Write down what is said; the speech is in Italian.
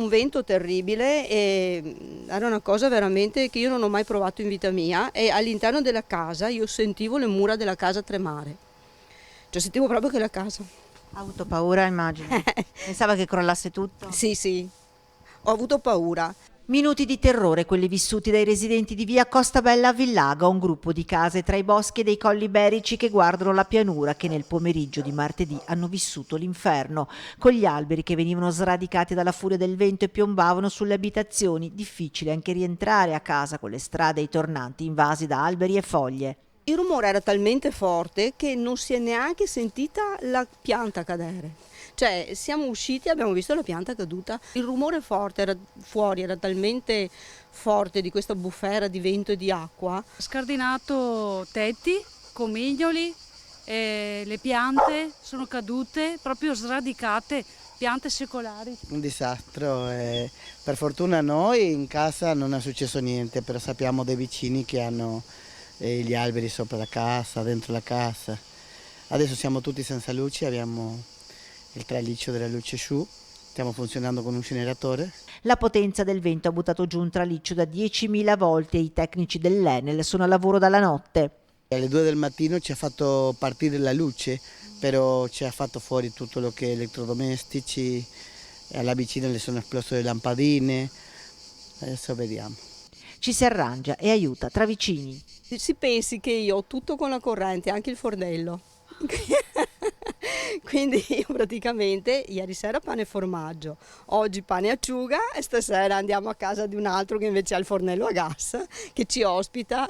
Un vento terribile e era una cosa veramente che io non ho mai provato in vita mia, e all'interno della casa io sentivo le mura della casa tremare, cioè sentivo proprio che la casa... Ha avuto paura, immagino. Pensava che crollasse tutto. Sì, sì, ho avuto paura. Minuti di terrore quelli vissuti dai residenti di via Costabella a Villago, un gruppo di case tra i boschi e dei colli iberici che guardano la pianura, che nel pomeriggio di martedì hanno vissuto l'inferno, con gli alberi che venivano sradicati dalla furia del vento e piombavano sulle abitazioni. Difficile anche rientrare a casa con le strade e i tornanti invasi da alberi e foglie. Il rumore era talmente forte che non si è neanche sentita la pianta cadere. Cioè siamo usciti e abbiamo visto la pianta caduta. Il rumore forte era fuori, era talmente forte di questa bufera di vento e di acqua. Scardinato tetti, comignoli, le piante sono cadute, proprio sradicate, piante secolari. Un disastro, per fortuna a noi in casa non è successo niente, però sappiamo dei vicini che hanno gli alberi sopra la casa, dentro la casa. Adesso siamo tutti senza luce, abbiamo il traliccio della luce su, stiamo funzionando con un generatore. La potenza del vento ha buttato giù un traliccio da 10.000 volte e i tecnici dell'Enel sono a lavoro dalla notte. Alle 2 del mattino ci ha fatto partire la luce, però ci ha fatto fuori tutto lo che è elettrodomestici, alla vicina le sono esplose le lampadine, adesso vediamo. Ci si arrangia e aiuta tra vicini. Si pensi che io ho tutto con la corrente, anche il fornello. Quindi io praticamente ieri sera pane e formaggio, oggi pane e acciuga e stasera andiamo a casa di un altro che invece ha il fornello a gas che ci ospita.